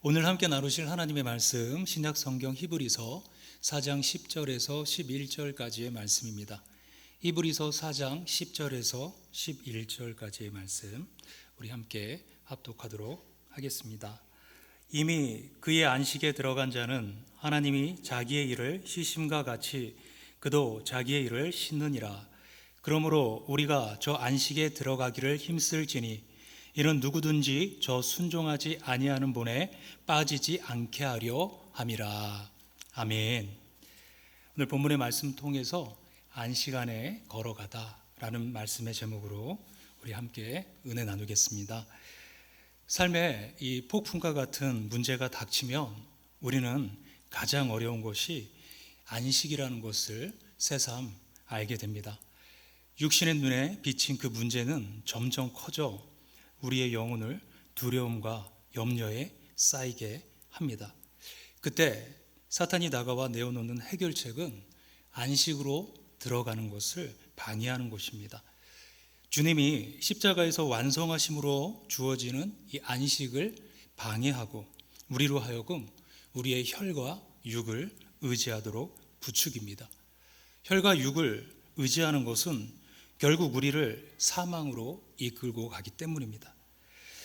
오늘 함께 나누실 하나님의 말씀 신약 성경 히브리서 4장 10절에서 11절까지의 말씀입니다. 히브리서 4장 10절에서 11절까지의 말씀 우리 함께 합독하도록 하겠습니다. 이미 그의 안식에 들어간 자는 하나님이 자기의 일을 쉬심과 같이 그도 자기의 일을 씻느니라. 그러므로 우리가 저 안식에 들어가기를 힘쓸지니 이는 누구든지 저 순종하지 아니하는 본에 빠지지 않게 하려 함이라. 아멘. 오늘 본문의 말씀 통해서 안식 안에 걸어가다 라는 말씀의 제목으로 우리 함께 은혜 나누겠습니다. 삶에 이 폭풍과 같은 문제가 닥치면 우리는 가장 어려운 것이 안식이라는 것을 새삼 알게 됩니다. 육신의 눈에 비친 그 문제는 점점 커져 우리의 영혼을 두려움과 염려에 쌓이게 합니다. 그때 사탄이 다가와 내어놓는 해결책은 안식으로 들어가는 것을 방해하는 것입니다. 주님이 십자가에서 완성하심으로 주어지는 이 안식을 방해하고 우리로 하여금 우리의 혈과 육을 의지하도록 부추깁니다. 혈과 육을 의지하는 것은 결국 우리를 사망으로 이끌고 가기 때문입니다.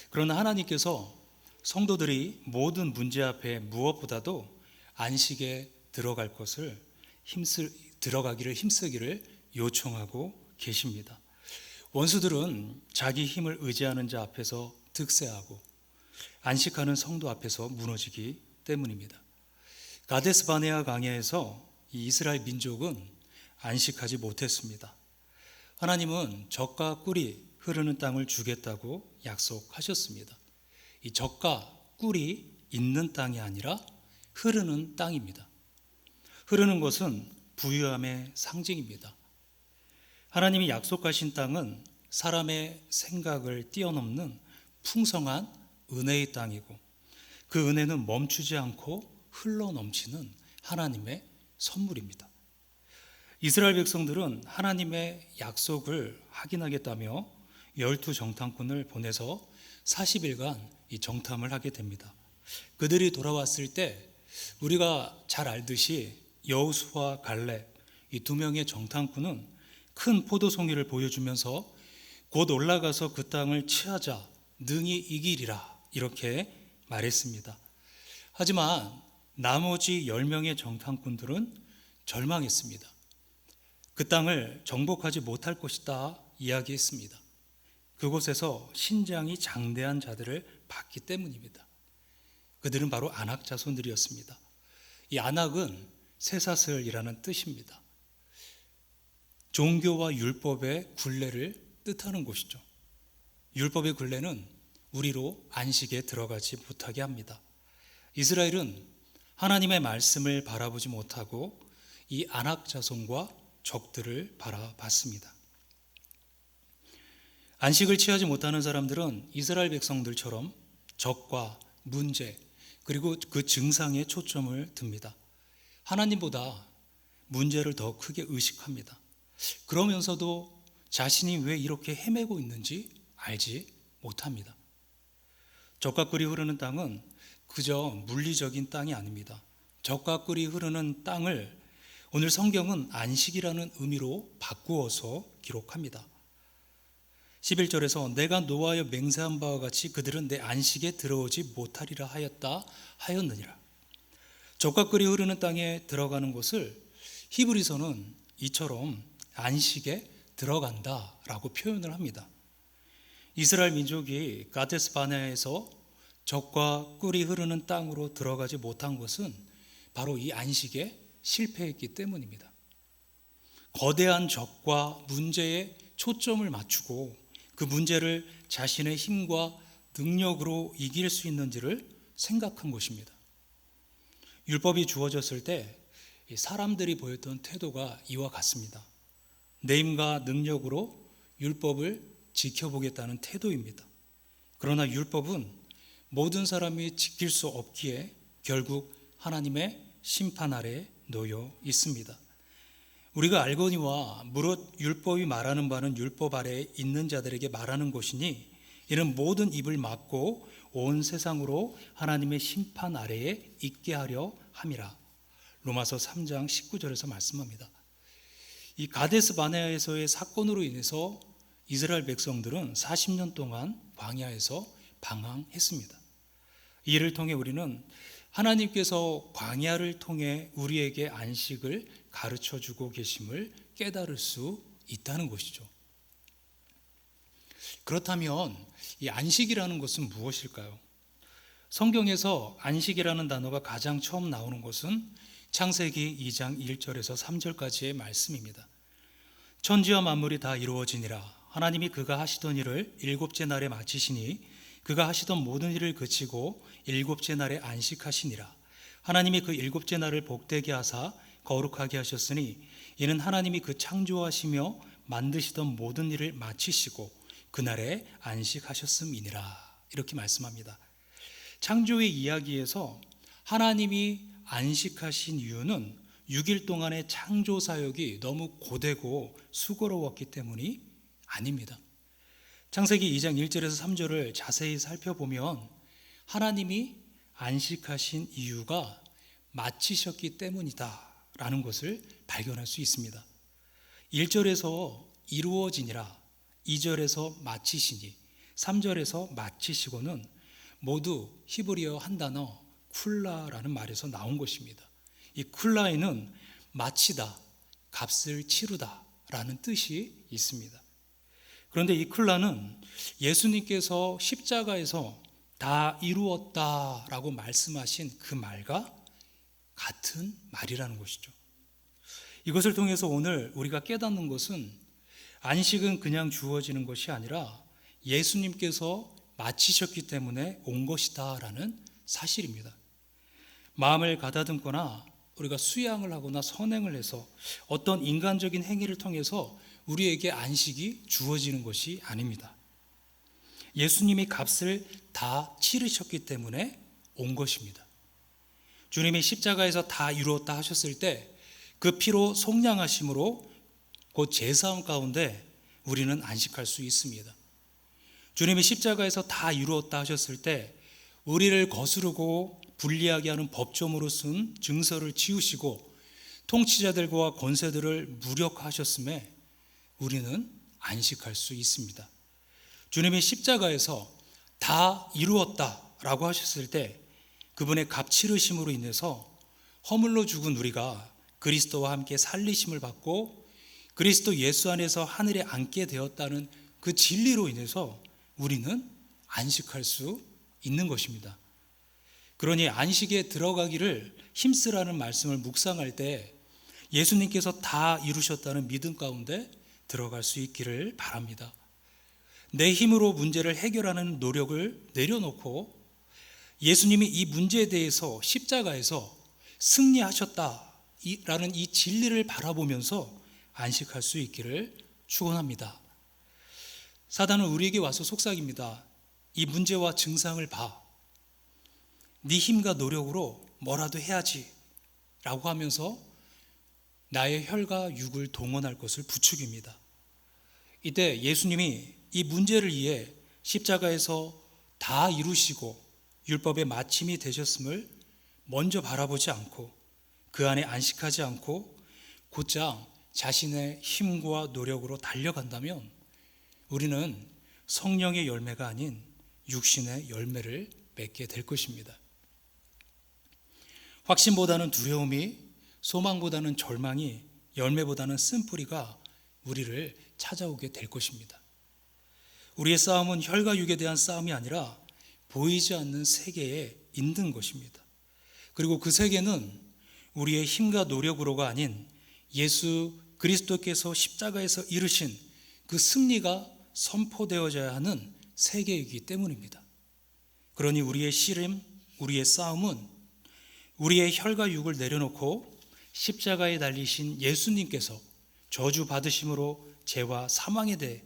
그러나 하나님께서 성도들이 모든 문제 앞에 무엇보다도 안식에 들어갈 것을 들어가기를 힘쓰기를 요청하고 계십니다. 원수들은 자기 힘을 의지하는 자 앞에서 득세하고 안식하는 성도 앞에서 무너지기 때문입니다. 가데스 바네아 광야에서 이 이스라엘 민족은 안식하지 못했습니다. 하나님은 젖과 꿀이 흐르는 땅을 주겠다고 약속하셨습니다. 이 젖과 꿀이 있는 땅이 아니라 흐르는 땅입니다. 흐르는 것은 부유함의 상징입니다. 하나님이 약속하신 땅은 사람의 생각을 뛰어넘는 풍성한 은혜의 땅이고 그 은혜는 멈추지 않고 흘러넘치는 하나님의 선물입니다. 이스라엘 백성들은 하나님의 약속을 확인하겠다며 12 정탐꾼을 보내서 40일간 이 정탐을 하게 됩니다. 그들이 돌아왔을 때 우리가 잘 알듯이 여호수아와 갈렙 이 두 명의 정탐꾼은 큰 포도송이를 보여주면서 곧 올라가서 그 땅을 취하자 능히 이기리라 이렇게 말했습니다. 하지만 나머지 10명의 정탐꾼들은 절망했습니다. 그 땅을 정복하지 못할 것이다 이야기했습니다. 그곳에서 신장이 장대한 자들을 봤기 때문입니다. 그들은 바로 아낙 자손들이었습니다. 이 아낙은 쇠사슬이라는 뜻입니다. 종교와 율법의 굴레를 뜻하는 곳이죠. 율법의 굴레는 우리로 안식에 들어가지 못하게 합니다. 이스라엘은 하나님의 말씀을 바라보지 못하고 이 아낙 자손과 적들을 바라봤습니다. 안식을 취하지 못하는 사람들은 이스라엘 백성들처럼 적과 문제 그리고 그 증상에 초점을 둡니다. 하나님보다 문제를 더 크게 의식합니다. 그러면서도 자신이 왜 이렇게 헤매고 있는지 알지 못합니다. 적과 꿀이 흐르는 땅은 그저 물리적인 땅이 아닙니다. 적과 꿀이 흐르는 땅을 오늘 성경은 안식이라는 의미로 바꾸어서 기록합니다. 11절에서 내가 노하여 맹세한 바와 같이 그들은 내 안식에 들어오지 못하리라 하였느니라. 적과 꿀이 흐르는 땅에 들어가는 것을 히브리서는 이처럼 안식에 들어간다라고 표현을 합니다. 이스라엘 민족이 가데스 바네아에서 적과 꿀이 흐르는 땅으로 들어가지 못한 것은 바로 이 안식에 실패했기 때문입니다. 거대한 적과 문제에 초점을 맞추고 그 문제를 자신의 힘과 능력으로 이길 수 있는지를 생각한 것입니다. 율법이 주어졌을 때 사람들이 보였던 태도가 이와 같습니다. 내 힘과 능력으로 율법을 지켜보겠다는 태도입니다. 그러나 율법은 모든 사람이 지킬 수 없기에 결국 하나님의 심판 아래 놓여 있습니다. 우리가 알거니와 무릇 율법이 말하는 바는 율법 아래에 있는 자들에게 말하는 것이니 이는 모든 입을 막고 온 세상으로 하나님의 심판 아래에 있게 하려 함이라. 로마서 3장 19절에서 말씀합니다. 이 가데스 바네아에서의 사건으로 인해서 이스라엘 백성들은 40년 동안 광야에서 방황했습니다. 이를 통해 우리는 하나님께서 광야를 통해 우리에게 안식을 가르쳐 주고 계심을 깨달을 수 있다는 것이죠. 그렇다면 이 안식이라는 것은 무엇일까요? 성경에서 안식이라는 단어가 가장 처음 나오는 것은 창세기 2장 1절에서 3절까지의 말씀입니다. 천지와 만물이 다 이루어지니라. 하나님이 그가 하시던 일을 일곱째 날에 마치시니 그가 하시던 모든 일을 그치고 일곱째 날에 안식하시니라. 하나님이 그 일곱째 날을 복되게 하사 거룩하게 하셨으니 이는 하나님이 그 창조하시며 만드시던 모든 일을 마치시고 그날에 안식하셨음이니라. 이렇게 말씀합니다. 창조의 이야기에서 하나님이 안식하신 이유는 6일 동안의 창조 사역이 너무 고되고 수고로웠기 때문이 아닙니다. 창세기 2장 1절에서 3절을 자세히 살펴보면 하나님이 안식하신 이유가 마치셨기 때문이다 라는 것을 발견할 수 있습니다. 1절에서 이루어지니라, 2절에서 마치시니, 3절에서 마치시고는 모두 히브리어 한 단어 쿨라라는 말에서 나온 것입니다. 이 쿨라에는 마치다, 값을 치르다 라는 뜻이 있습니다. 그런데 이 쿨라는 예수님께서 십자가에서 다 이루었다라고 말씀하신 그 말과 같은 말이라는 것이죠. 이것을 통해서 오늘 우리가 깨닫는 것은 안식은 그냥 주어지는 것이 아니라 예수님께서 마치셨기 때문에 온 것이다라는 사실입니다. 마음을 가다듬거나 우리가 수양을 하거나 선행을 해서 어떤 인간적인 행위를 통해서 우리에게 안식이 주어지는 것이 아닙니다. 예수님이 값을 다 치르셨기 때문에 온 것입니다. 주님이 십자가에서 다 이루었다 하셨을 때 그 피로 속량하심으로 곧 제사함 가운데 우리는 안식할 수 있습니다. 주님이 십자가에서 다 이루었다 하셨을 때 우리를 거스르고 불리하게 하는 법조문으로 쓴 증서를 지우시고 통치자들과 권세들을 무력화하셨음에 우리는 안식할 수 있습니다. 주님이 십자가에서 다 이루었다라고 하셨을 때 그분의 값 치르심으로 인해서 허물로 죽은 우리가 그리스도와 함께 살리심을 받고 그리스도 예수 안에서 하늘에 앉게 되었다는 그 진리로 인해서 우리는 안식할 수 있는 것입니다. 그러니 안식에 들어가기를 힘쓰라는 말씀을 묵상할 때 예수님께서 다 이루셨다는 믿음 가운데 들어갈 수 있기를 바랍니다. 내 힘으로 문제를 해결하는 노력을 내려놓고 예수님이 이 문제에 대해서 십자가에서 승리하셨다라는 이 진리를 바라보면서 안식할 수 있기를 축원합니다. 사단은 우리에게 와서 속삭입니다. 이 문제와 증상을 봐. 네 힘과 노력으로 뭐라도 해야지 라고 하면서 나의 혈과 육을 동원할 것을 부추깁니다. 이때 예수님이 이 문제를 위해 십자가에서 다 이루시고 율법의 마침이 되셨음을 먼저 바라보지 않고 그 안에 안식하지 않고 곧장 자신의 힘과 노력으로 달려간다면 우리는 성령의 열매가 아닌 육신의 열매를 맺게 될 것입니다. 확신보다는 두려움이, 소망보다는 절망이, 열매보다는 쓴뿌리가 우리를 찾아오게 될 것입니다. 우리의 싸움은 혈과 육에 대한 싸움이 아니라 보이지 않는 세계에 있는 것입니다. 그리고 그 세계는 우리의 힘과 노력으로가 아닌 예수 그리스도께서 십자가에서 이루신 그 승리가 선포되어져야 하는 세계이기 때문입니다. 그러니 우리의 씨름, 우리의 싸움은 우리의 혈과 육을 내려놓고 십자가에 달리신 예수님께서 저주 받으심으로 죄와 사망에 대해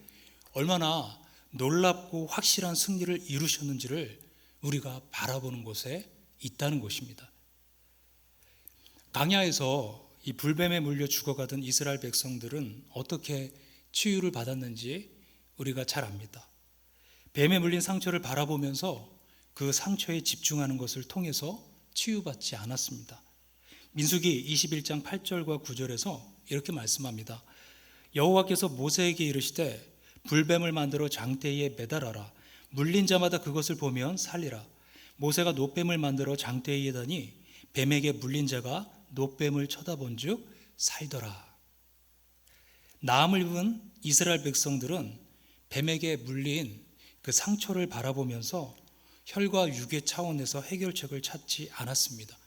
얼마나 놀랍고 확실한 승리를 이루셨는지를 우리가 바라보는 곳에 있다는 것입니다. 광야에서 이 불뱀에 물려 죽어가던 이스라엘 백성들은 어떻게 치유를 받았는지 우리가 잘 압니다. 뱀에 물린 상처를 바라보면서 그 상처에 집중하는 것을 통해서 치유받지 않았습니다. 민수기 21장 8절과 9절에서 이렇게 말씀합니다. 여호와께서 모세에게 이르시되 불뱀을 만들어 장대에 매달아라. 물린 자마다 그것을 보면 살리라. 모세가 놋뱀을 만들어 장대에 다니 뱀에게 물린 자가 놋뱀을 쳐다본즉 살더라. 나음을 입은 이스라엘 백성들은 뱀에게 물린 그 상처를 바라보면서 혈과 육의 차원에서 해결책을 찾지 않았습니다.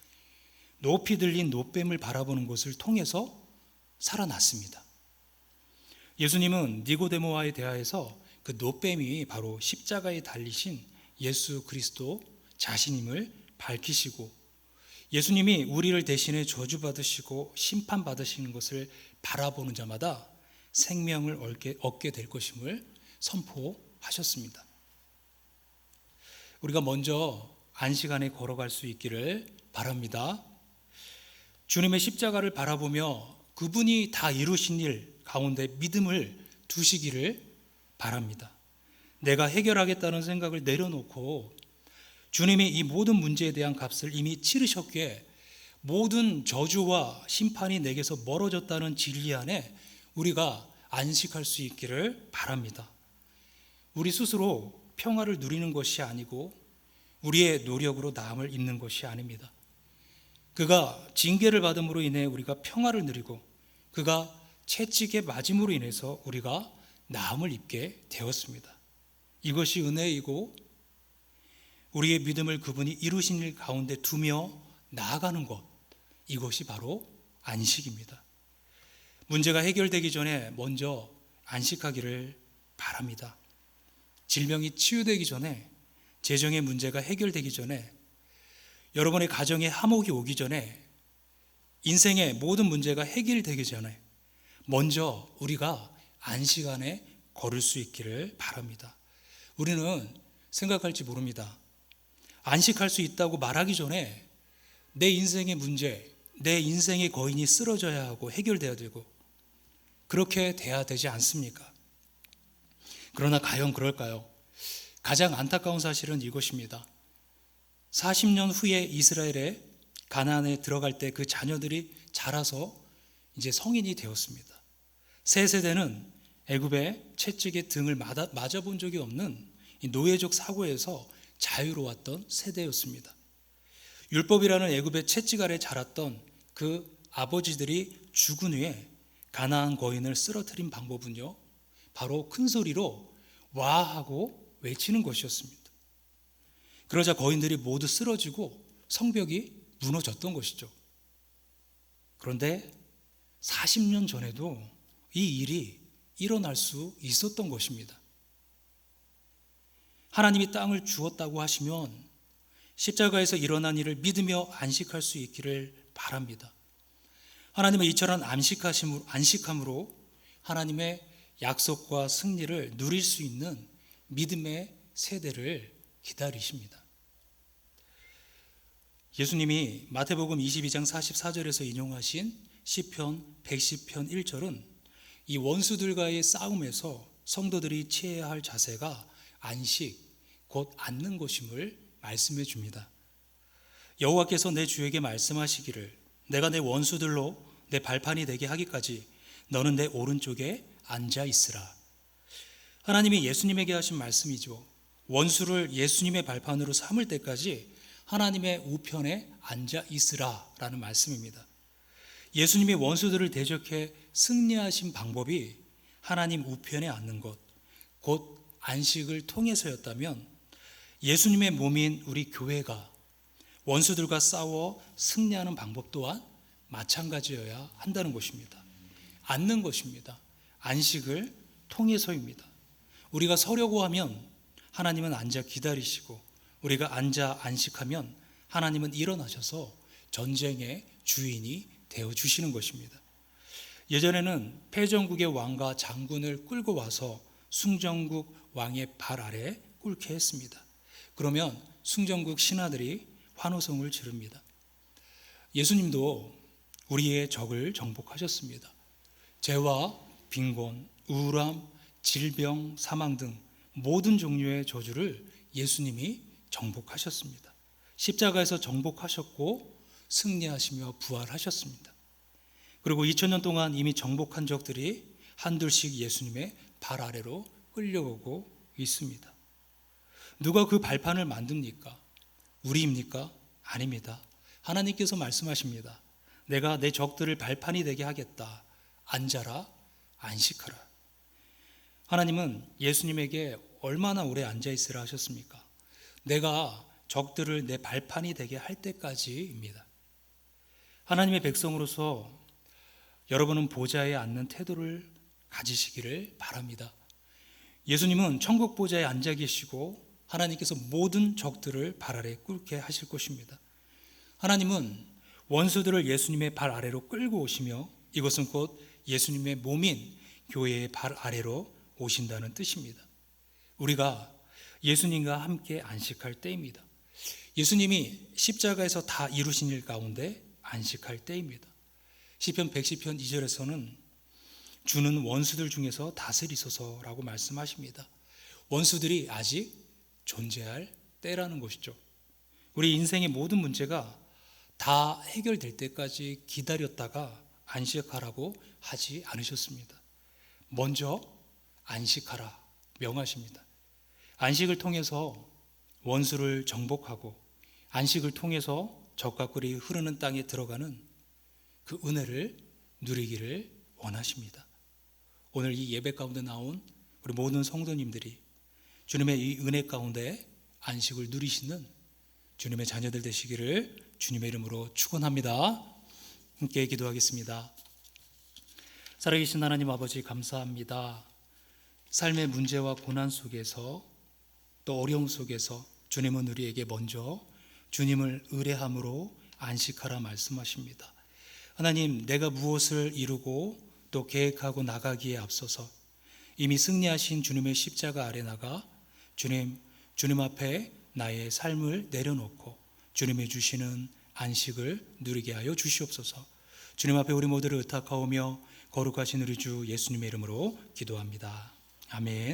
높이 들린 놋뱀을 바라보는 것을 통해서 살아났습니다. 예수님은 니고데모와의 대화에서 그 놋뱀이 바로 십자가에 달리신 예수 그리스도 자신임을 밝히시고, 예수님이 우리를 대신해 저주받으시고 심판받으시는 것을 바라보는 자마다 생명을 얻게 될 것임을 선포하셨습니다. 우리가 먼저 안식 안에 걸어갈 수 있기를 바랍니다. 주님의 십자가를 바라보며 그분이 다 이루신 일 가운데 믿음을 두시기를 바랍니다. 내가 해결하겠다는 생각을 내려놓고 주님이 이 모든 문제에 대한 값을 이미 치르셨기에 모든 저주와 심판이 내게서 멀어졌다는 진리 안에 우리가 안식할 수 있기를 바랍니다. 우리 스스로 평화를 누리는 것이 아니고 우리의 노력으로 남을 잇는 것이 아닙니다. 그가 징계를 받음으로 인해 우리가 평화를 누리고 그가 채찍에 맞음으로 인해서 우리가 나음을 입게 되었습니다. 이것이 은혜이고 우리의 믿음을 그분이 이루신 일 가운데 두며 나아가는 것, 이것이 바로 안식입니다. 문제가 해결되기 전에 먼저 안식하기를 바랍니다. 질병이 치유되기 전에, 재정의 문제가 해결되기 전에, 여러분의 가정에 화목이 오기 전에, 인생의 모든 문제가 해결되기 전에 먼저 우리가 안식 안에 걸을 수 있기를 바랍니다. 우리는 생각할지 모릅니다. 안식할 수 있다고 말하기 전에 내 인생의 문제, 내 인생의 거인이 쓰러져야 하고 해결돼야 되고 그렇게 돼야 되지 않습니까? 그러나 과연 그럴까요? 가장 안타까운 사실은 이것입니다. 40년 후에 이스라엘의 가나안에 들어갈 때 그 자녀들이 자라서 이제 성인이 되었습니다. 세 세대는 애굽의 채찍에 등을 맞아본 적이 없는 이 노예적 사고에서 자유로웠던 세대였습니다. 율법이라는 애굽의 채찍 아래 자랐던 그 아버지들이 죽은 후에 가나안 거인을 쓰러뜨린 방법은요, 바로 큰 소리로 와 하고 외치는 것이었습니다. 그러자 거인들이 모두 쓰러지고 성벽이 무너졌던 것이죠. 그런데 40년 전에도 이 일이 일어날 수 있었던 것입니다. 하나님이 땅을 주었다고 하시면 십자가에서 일어난 일을 믿으며 안식할 수 있기를 바랍니다. 하나님은 이처럼 안식함으로 하나님의 약속과 승리를 누릴 수 있는 믿음의 세대를 기다리십니다. 예수님이 마태복음 22장 44절에서 인용하신 시편 110편 1절은 이 원수들과의 싸움에서 성도들이 취해야 할 자세가 안식, 곧 앉는 것임을 말씀해 줍니다. 여호와께서 내 주에게 말씀하시기를 내가 내 원수들로 내 발판이 되게 하기까지 너는 내 오른쪽에 앉아 있으라. 하나님이 예수님에게 하신 말씀이죠. 원수를 예수님의 발판으로 삼을 때까지 하나님의 우편에 앉아 있으라 라는 말씀입니다. 예수님이 원수들을 대적해 승리하신 방법이 하나님 우편에 앉는 것, 곧 안식을 통해서였다면 예수님의 몸인 우리 교회가 원수들과 싸워 승리하는 방법 또한 마찬가지여야 한다는 것입니다. 앉는 것입니다. 안식을 통해서입니다. 우리가 서려고 하면 하나님은 앉아 기다리시고 우리가 앉아 안식하면 하나님은 일어나셔서 전쟁의 주인이 되어주시는 것입니다. 예전에는 패전국의 왕과 장군을 끌고 와서 숭정국 왕의 발 아래 꿇게 했습니다. 그러면 숭정국 신하들이 환호성을 지릅니다. 예수님도 우리의 적을 정복하셨습니다. 죄와 빈곤, 우울함, 질병, 사망 등 모든 종류의 저주를 예수님이 정복하셨습니다. 십자가에서 정복하셨고 승리하시며 부활하셨습니다. 그리고 2000년 동안 이미 정복한 적들이 한둘씩 예수님의 발 아래로 끌려오고 있습니다. 누가 그 발판을 만듭니까? 우리입니까? 아닙니다. 하나님께서 말씀하십니다. 내가 내 적들을 발판이 되게 하겠다. 앉아라, 안식하라. 하나님은 예수님에게 얼마나 오래 앉아있으라 하셨습니까? 내가 적들을 내 발판이 되게 할 때까지입니다. 하나님의 백성으로서 여러분은 보좌에 앉는 태도를 가지시기를 바랍니다. 예수님은 천국 보좌에 앉아 계시고 하나님께서 모든 적들을 발 아래 꿇게 하실 것입니다. 하나님은 원수들을 예수님의 발 아래로 끌고 오시며 이것은 곧 예수님의 몸인 교회의 발 아래로 오신다는 뜻입니다. 우리가 예수님과 함께 안식할 때입니다. 예수님이 십자가에서 다 이루신 일 가운데 안식할 때입니다. 시편 110편 2절에서는 주는 원수들 중에서 다스리소서라고 말씀하십니다. 원수들이 아직 존재할 때라는 것이죠. 우리 인생의 모든 문제가 다 해결될 때까지 기다렸다가 안식하라고 하지 않으셨습니다. 먼저 안식하라 명하십니다. 안식을 통해서 원수를 정복하고 안식을 통해서 적과 꿀이 흐르는 땅에 들어가는 그 은혜를 누리기를 원하십니다. 오늘 이 예배 가운데 나온 우리 모든 성도님들이 주님의 이 은혜 가운데 안식을 누리시는 주님의 자녀들 되시기를 주님의 이름으로 축원합니다. 함께 기도하겠습니다. 살아계신 하나님 아버지 감사합니다. 삶의 문제와 고난 속에서 또 어려움 속에서 주님은 우리에게 먼저 주님을 의뢰함으로 안식하라 말씀하십니다. 하나님, 내가 무엇을 이루고 또 계획하고 나가기에 앞서서 이미 승리하신 주님의 십자가 아래 나가 주님 앞에 나의 삶을 내려놓고 주님이 주시는 안식을 누리게 하여 주시옵소서. 주님 앞에 우리 모두를 의탁하오며 거룩하신 우리 주 예수님의 이름으로 기도합니다. 아멘.